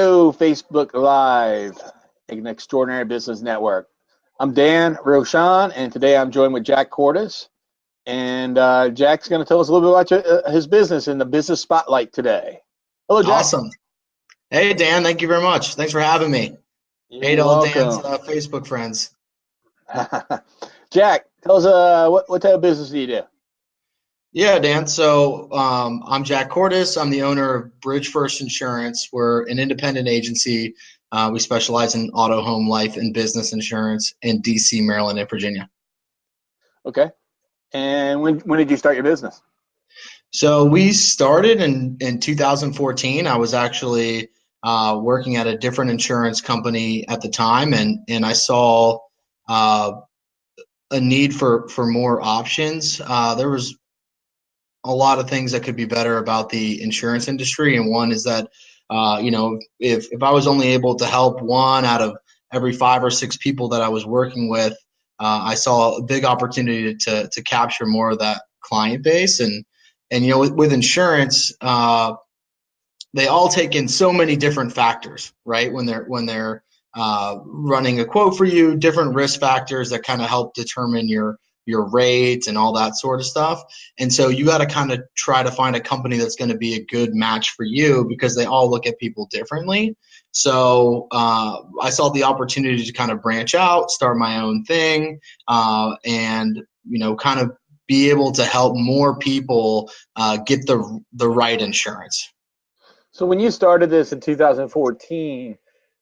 Hello, Facebook Live, an extraordinary business network. I'm Dan Roshan, and today I'm joined with Jack Cordes. And Jack's going to tell us a little bit about his business in the business spotlight today. Hello, Jack. Awesome. Hey, Dan, thank you very much. Thanks for having me. Hey You're to all Dan's welcome. Facebook friends. Jack, tell us what type of business do you do? Yeah, Dan. So I'm Jack Cordes. I'm the owner of Bridge First Insurance. We're an independent agency. We specialize in auto, home, life, and business insurance in DC, Maryland, and Virginia. Okay. And when did you start your business? So we started in 2014. I was actually working at a different insurance company at the time, and I saw a need for more options. There was a lot of things that could be better about the insurance industry, and one is that if I was only able to help one out of every 5 or 6 people that I was working with, I saw a big opportunity to capture more of that client base. And with insurance, they all take in so many different factors, right? When they're running a quote for you, different risk factors that kind of help determine your rates and all that sort of stuff. And so you got to kind of try to find a company that's going to be a good match for you, because they all look at people differently. So I saw the opportunity to kind of branch out, start my own thing, and kind of be able to help more people get the right insurance. So when you started this in 2014,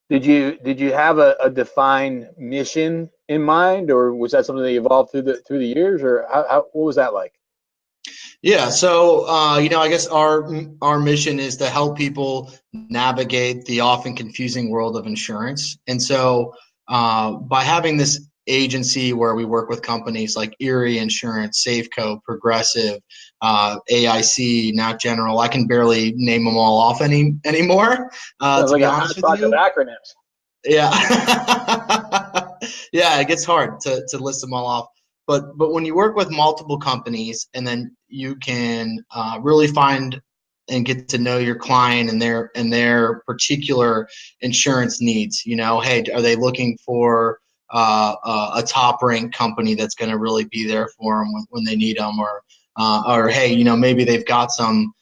did you have a defined mission in mind, or was that something that evolved through the years, or what was that like? Yeah, so I guess our mission is to help people navigate the often confusing world of insurance. And so by having this agency where we work with companies like Erie Insurance, Safeco, Progressive, AIC, Not General, I can barely name them all off anymore. Sounds To like be a honest with hodgepodge of you, acronyms. yeah. Yeah, it gets hard to list them all off. But when you work with multiple companies, and then you can really find and get to know your client and their particular insurance needs. Hey, are they looking for a top ranked company that's going to really be there for them when they need them, or hey, maybe they've got some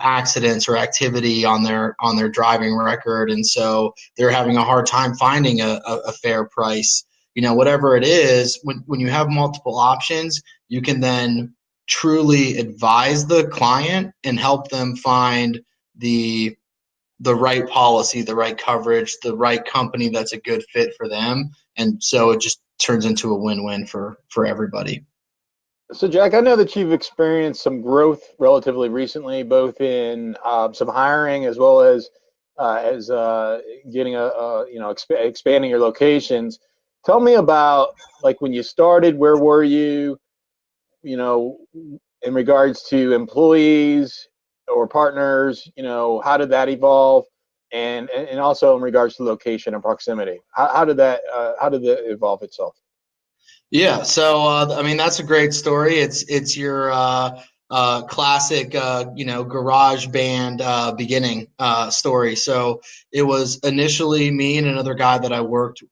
accidents or activity on their driving record, and so they're having a hard time finding a fair price. Whatever it is, when you have multiple options, you can then truly advise the client and help them find the right policy, the right coverage, the right company that's a good fit for them. And so it just turns into a win-win for everybody. So, Jack, I know that you've experienced some growth relatively recently, both in some hiring as well as getting expanding your locations. Tell me about, like, when you started. Where were you? You know, in regards to employees or partners. How did that evolve? And also in regards to location and proximity. How did that evolve itself? Yeah, so I mean, that's a great story. It's your classic garage band beginning story. So it was initially me and another guy that I worked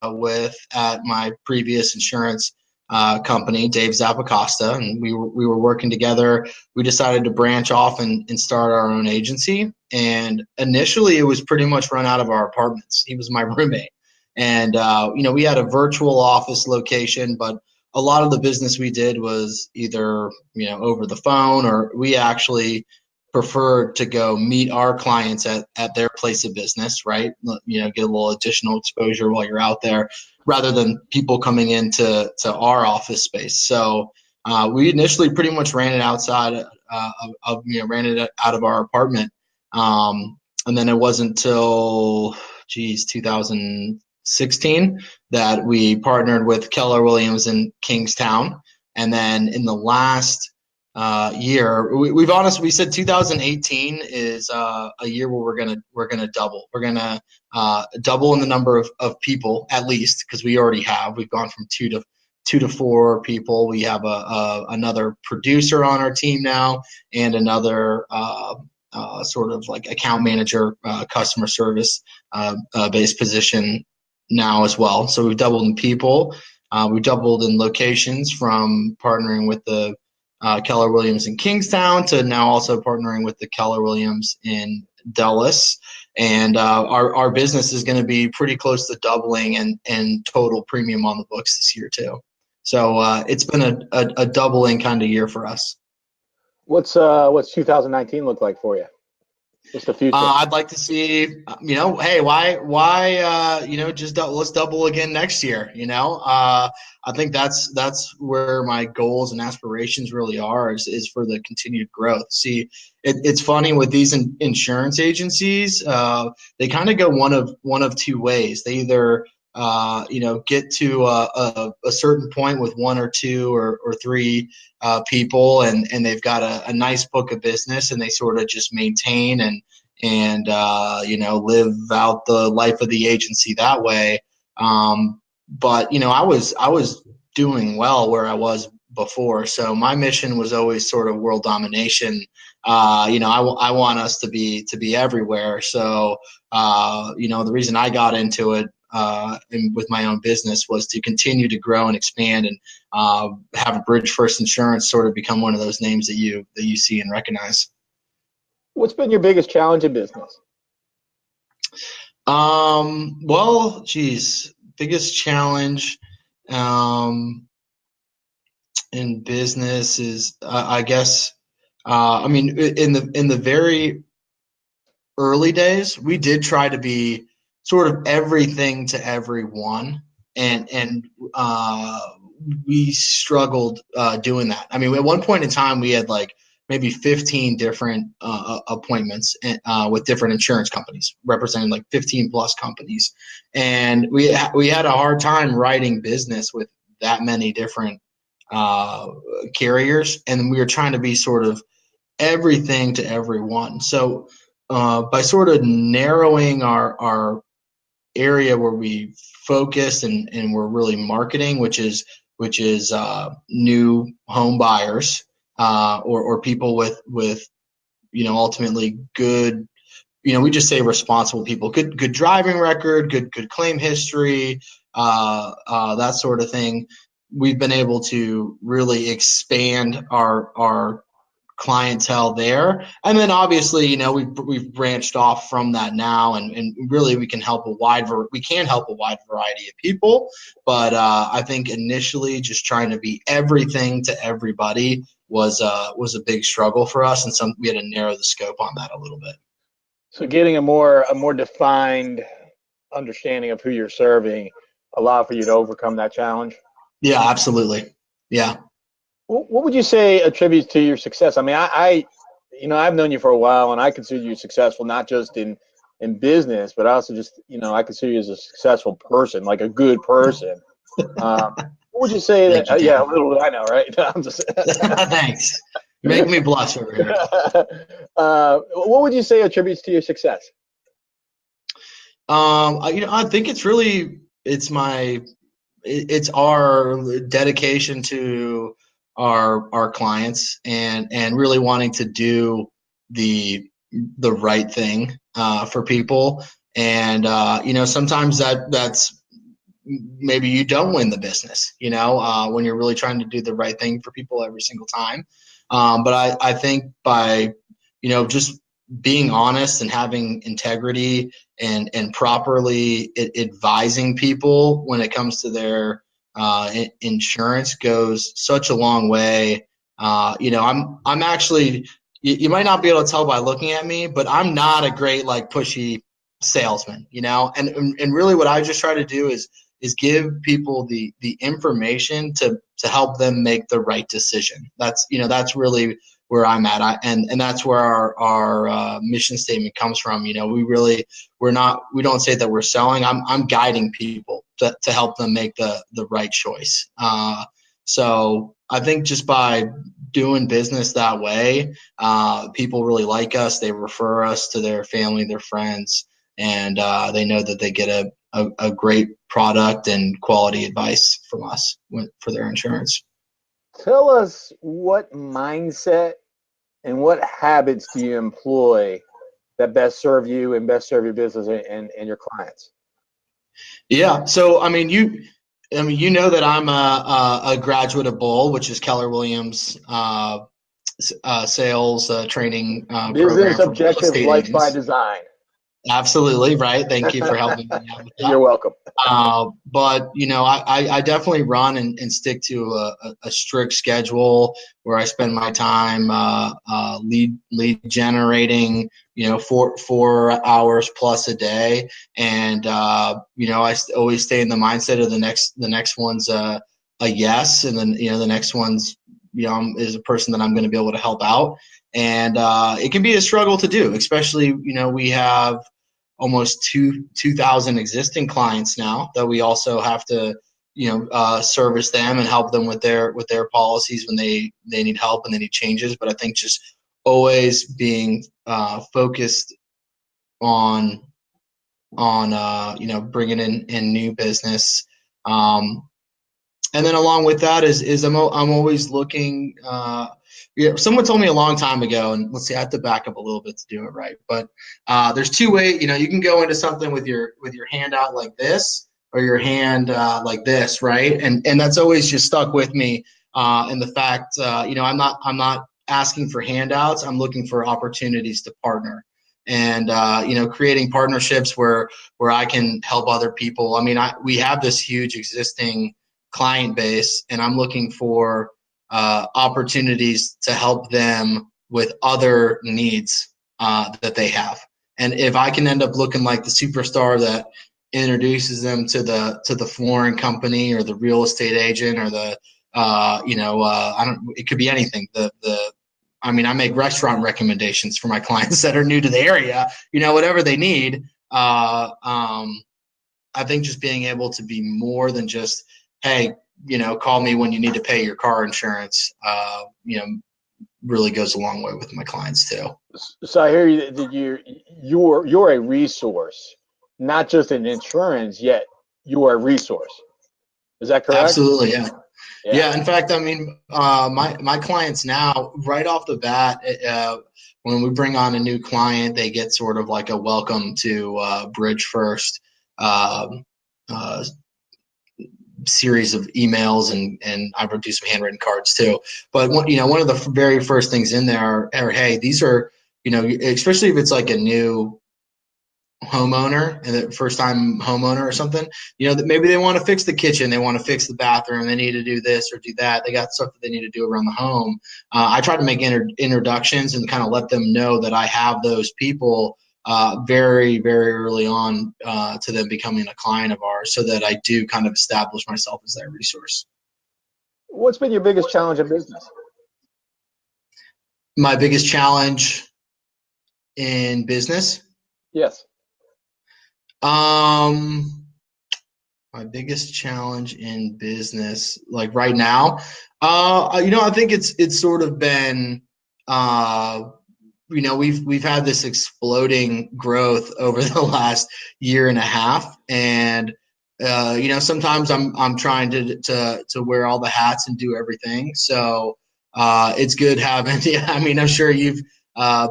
with at my previous insurance company, Dave Zappacosta, and we were working together. We decided to branch off and start our own agency. And initially, it was pretty much run out of our apartments. He was my roommate. And we had a virtual office location, but a lot of the business we did was either over the phone, or we actually preferred to go meet our clients at their place of business, right? Get a little additional exposure while you're out there, rather than people coming into our office space. So we initially pretty much ran it outside ran it out of our apartment, and then it wasn't until 2016 that we partnered with Keller Williams in Kingstown. And then in the last year, we said 2018 is a year where we're gonna double. We're gonna double in the number of people, at least, because we've gone from two to four people. We have another producer on our team now, and another sort of like account manager, customer service based position now as well. So we've doubled in people. We've doubled in locations from partnering with the Keller Williams in Kingstown to now also partnering with the Keller Williams in Dulles. And our business is going to be pretty close to doubling in total premium on the books this year too. So it's been a doubling kind of year for us. What's 2019 look like for you? What's the future? I'd like to see, hey, why, just let's double again next year. I think that's where my goals and aspirations really are is for the continued growth. See, it's funny with these insurance agencies, they kind of go one of two ways. They either get to a certain point with one or two or three people, and they've got a nice book of business, and they sort of just maintain and live out the life of the agency that way. But I was doing well where I was before, so my mission was always sort of world domination. I want us to be everywhere. So the reason I got into it and with my own business was to continue to grow and expand and have a Bridge First Insurance sort of become one of those names that you see and recognize. What's been your biggest challenge in business? Well, geez, biggest challenge in business is, I guess, I mean, in the very early days, we did try to be sort of everything to everyone, and we struggled doing that. I mean, at one point in time, we had like maybe 15 different appointments with different insurance companies, representing like 15 plus companies, and we had a hard time writing business with that many different carriers, and we were trying to be sort of everything to everyone. So by sort of narrowing our area where we focus and we're really marketing, which is new home buyers or people with ultimately good, we just say responsible people, good driving record, good claim history, that sort of thing. We've been able to really expand our clientele there, and then obviously we've branched off from that now, and really we can help a wide variety of people, but I think initially just trying to be everything to everybody was a big struggle for us, and we had to narrow the scope on that a little bit. So getting a more defined understanding of who you're serving allowed for you to overcome that challenge. Yeah, absolutely. Yeah. What would you say attributes to your success? I mean, I've known you for a while, and I consider you successful not just in business, but also just I consider you as a successful person, like a good person. What would you say Thank that? you, Yeah, a Dan. little. I know, right? I'm just. Thanks. Make me blush over here. What would you say attributes to your success? I think it's our dedication to our clients and really wanting to do the right thing for people, and sometimes that's maybe you don't win the business when you're really trying to do the right thing for people every single time, but I think by just being honest and having integrity and properly advising people when it comes to their insurance goes such a long way. I'm actually, you might not be able to tell by looking at me, but I'm not a great like pushy salesman, and really what I just try to do is give people the information to help them make the right decision. That's really where I'm at. And that's where our mission statement comes from. We don't say that we're selling. I'm guiding people to help them make the right choice. So I think just by doing business that way, people really like us. They refer us to their family, their friends, and they know that they get a great product and quality advice from us for their insurance. Tell us what mindset and what habits do you employ that best serve you and best serve your business and your clients? Yeah. So, I mean, you know that I'm a graduate of Bull, which is Keller Williams sales training Business program for real objectives, estate life by agents. design. Absolutely right. Thank you for helping me out with that. You're welcome. But I definitely run and stick to a strict schedule where I spend my time lead generating, 4 hours plus a day, and always stay in the mindset of the next one's a yes, and then the next one's is a person that I'm going to be able to help out, and it can be a struggle to do, especially we have almost 2,000 existing clients now that we also have to service them and help them with their policies when they need help and they need changes. But I think just always being focused on bringing in new business, and then along with that is I'm always looking. Someone told me a long time ago, and let's see, I have to back up a little bit to do it right. But there's two ways. You can go into something with your hand out like this, or your hand like this, right? And that's always just stuck with me. And the fact, I'm not asking for handouts. I'm looking for opportunities to partner, and creating partnerships where I can help other people. I mean, we have this huge existing client base, and I'm looking for opportunities to help them with other needs that they have. And if I can end up looking like the superstar that introduces them to the flooring company or the real estate agent or the I don't. It could be anything. I make restaurant recommendations for my clients that are new to the area. Whatever they need. I think just being able to be more than just, hey, call me when you need to pay your car insurance, really goes a long way with my clients too. So I hear you that you're a resource, not just an insurance, yet you are a resource. Is that correct? Absolutely, yeah. Yeah. Yeah, in fact, my clients now, right off the bat, when we bring on a new client, they get sort of like a welcome to Bridge First uh, series of emails, and I do some handwritten cards too. But one of the very first things in there are, hey, these are, especially if it's like a new homeowner and the first time homeowner or something, that maybe they want to fix the kitchen, they want to fix the bathroom, they need to do this or do that, they got stuff that they need to do around the home. I try to make introductions and kind of let them know that I have those people very, very early on to them becoming a client of ours, so that I do kind of establish myself as that resource. What's been your biggest challenge in business? My biggest challenge in business? Yes. Um, my biggest challenge in business, like right now, I think it's sort of been, we've had this exploding growth over the last year and a half, and sometimes I'm trying to wear all the hats and do everything. So it's good having. Yeah, I'm sure you've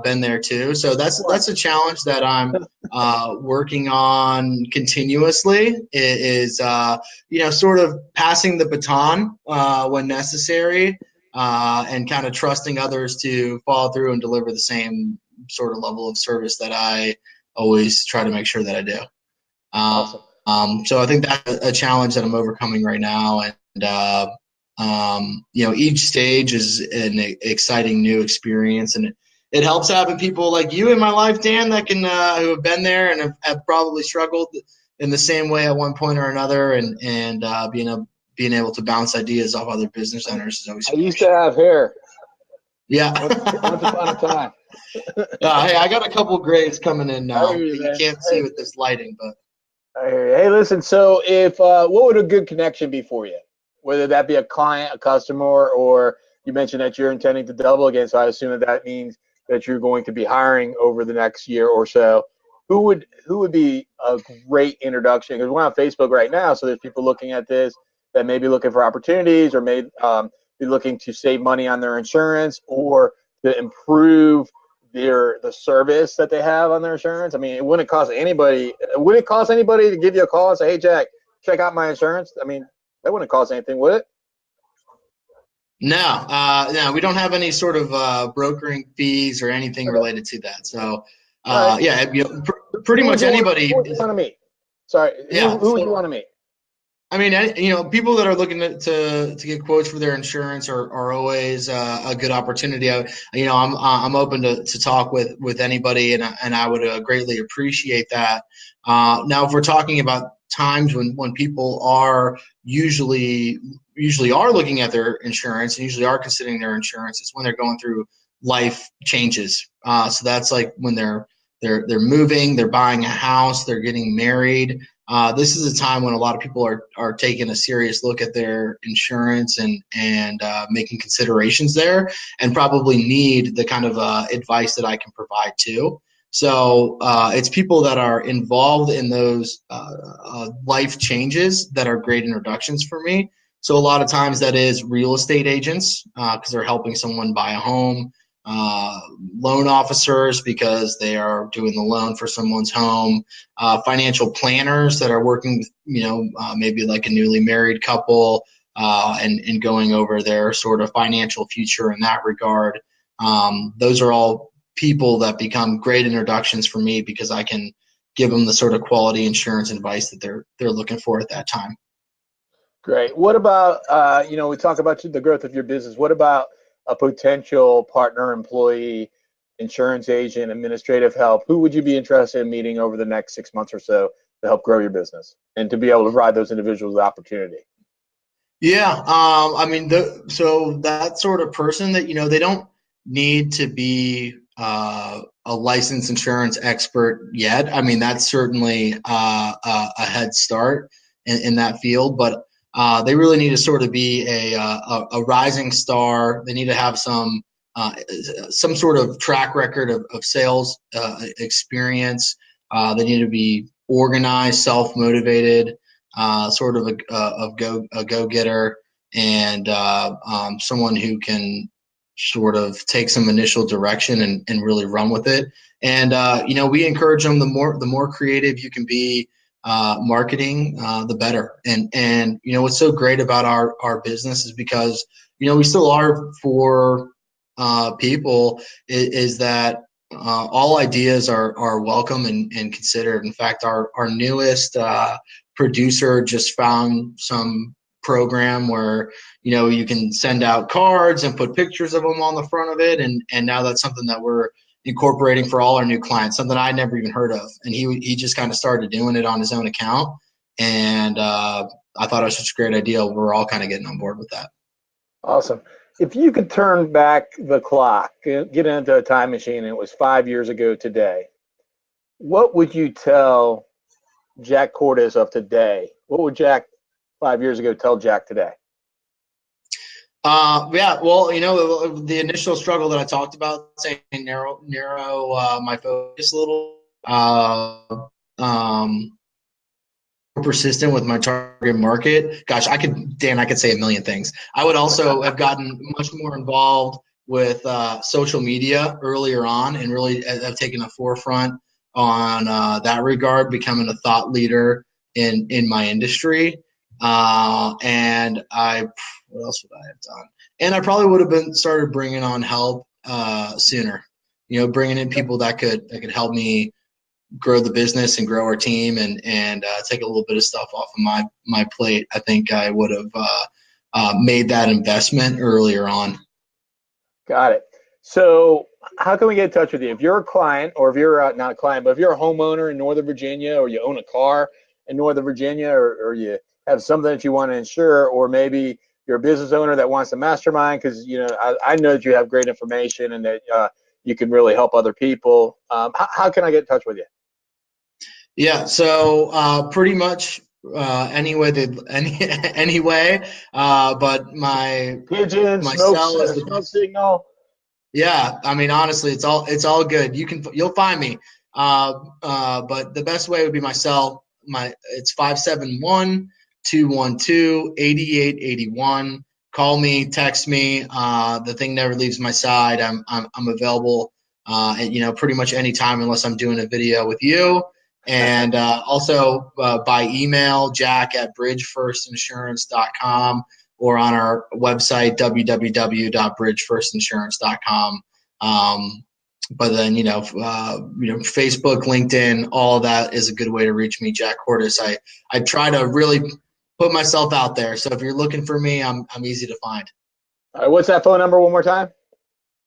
been there too. So that's a challenge that I'm working on continuously. Is sort of passing the baton when necessary, and kind of trusting others to follow through and deliver the same sort of level of service that I always try to make sure that I do. Awesome. So I think that's a challenge that I'm overcoming right now, and each stage is an exciting new experience, and it helps having people like you in my life, Dan, that can who have been there and have probably struggled in the same way at one point or another, and being able to bounce ideas off other business owners is always I fun. used to have hair. Yeah. Once upon a time. Hey, I got a couple grades coming in I now hear you, that you man. can't see with this lighting, but I hear you. Hey, listen. So, if what would a good connection be for you? Whether that be a client, a customer, or you mentioned that you're intending to double again. So I assume that means that you're going to be hiring over the next year or so. Who would be a great introduction? Because we're on Facebook right now, so there's people looking at this that may be looking for opportunities, or may be looking to save money on their insurance, or to improve the service that they have on their insurance? I mean, it wouldn't cost anybody. Would it cost anybody to give you a call and say, "Hey, Jack, check out my insurance"? I mean, that wouldn't cost anything, would it? No, no, we don't have any sort of brokering fees or anything Okay. related to that. So, All right. yeah, pretty Who would much you want? anybody Who would you is, want to meet? Sorry, yeah. who would you So, want to meet? I mean, people that are looking to get quotes for their insurance are always a good opportunity. I'm open to talk with anybody, and I would greatly appreciate that. Now, if we're talking about times when people are usually are looking at their insurance and usually are considering their insurance, it's when they're going through life changes. So that's like when they're moving, they're buying a house, they're getting married. This is a time when a lot of people are taking a serious look at their insurance and making considerations there, and probably need the kind of advice that I can provide too. So it's people that are involved in those life changes that are great introductions for me. So a lot of times that is real estate agents because they're helping someone buy a home, uh, loan officers because they are doing the loan for someone's home, financial planners that are working, maybe like a newly married couple and going over their sort of financial future in that regard. Those are all people that become great introductions for me because I can give them the sort of quality insurance advice that they're looking for at that time. Great. What about, we talk about the growth of your business. What about a potential partner, employee, insurance agent, administrative help? Who would you be interested in meeting over the next 6 months or so to help grow your business and to be able to provide those individuals the opportunity? Yeah, I mean, so that sort of person that they don't need to be a licensed insurance expert yet. I mean, that's certainly a head start in that field, but they really need to sort of be a rising star. They need to have some sort of track record of sales experience. They need to be organized, self motivated, sort of a go getter, and someone who can sort of take some initial direction and really run with it. And we encourage them, the more creative you can be marketing, the better. And what's so great about our business is because we still are for people is that all ideas are welcome and considered. In fact, our newest producer just found some program where you can send out cards and put pictures of them on the front of it, and now that's something that we're incorporating for all our new clients, something I never even heard of. And he just kind of started doing it on his own account, and I thought it was such a great idea. We're all kind of getting on board with that. Awesome. If you could turn back the clock, get into a time machine, and it was 5 years ago today, what would you tell Jack Cordes of today? What would Jack 5 years ago tell Jack today? Yeah, well, the initial struggle that I talked about, saying narrow my focus a little, persistent with my target market. Gosh, I could say a million things. I would also have gotten much more involved with social media earlier on, and really have taken a forefront on that regard, becoming a thought leader in my industry. And what else would I have done? And I probably would have been started bringing on help sooner. Bringing in people that could help me grow the business and grow our team and take a little bit of stuff off of my plate. I think I would have made that investment earlier on. Got it. So, how can we get in touch with you? If you're a client, or if you're not a client, but if you're a homeowner in Northern Virginia, or you own a car in Northern Virginia, or you have something that you want to insure, or maybe you're a business owner that wants to mastermind, because I know that you have great information and that you can really help other people. How can I get in touch with you? Yeah, so pretty much any way any way, but Pigeon, my cell is the smoke best. signal. Yeah, I mean, honestly, it's all good. You'll find me. But the best way would be my cell. It's 571-212-8881. call me, text me. The thing never leaves my side. I'm available, pretty much any time unless I'm doing a video with you. And also by email, jack@bridgefirstinsurance.com, or on our website, www.bridgefirstinsurance.com. But then, Facebook, LinkedIn, all of that is a good way to reach me, Jack Cordes. I try to really put myself out there. So if you're looking for me, I'm easy to find. All right, what's that phone number one more time?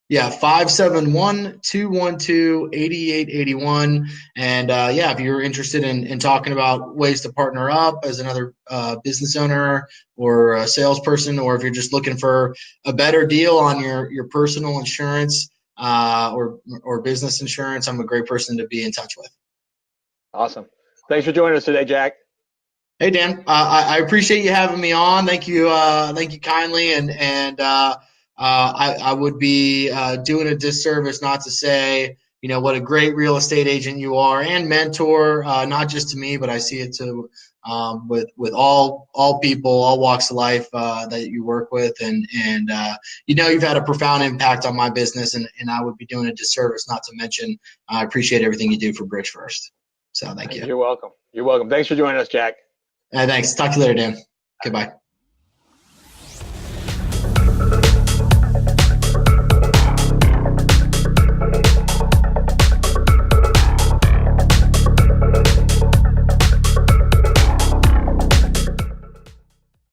Yeah, 571-212-8881. And if you're interested in talking about ways to partner up as another business owner or a salesperson, or if you're just looking for a better deal on your personal insurance or business insurance, I'm a great person to be in touch with. Awesome. Thanks for joining us today, Jack. Hey, Dan, I appreciate you having me on. Thank you kindly. And I would be doing a disservice not to say, what a great real estate agent you are and mentor, not just to me, but I see it to with all people, all walks of life that you work with. And you've had a profound impact on my business, and I would be doing a disservice not to mention I appreciate everything you do for Bridge First. So thank you. You're welcome. You're welcome. Thanks for joining us, Jack. Thanks. Talk to you later, Dan. Goodbye.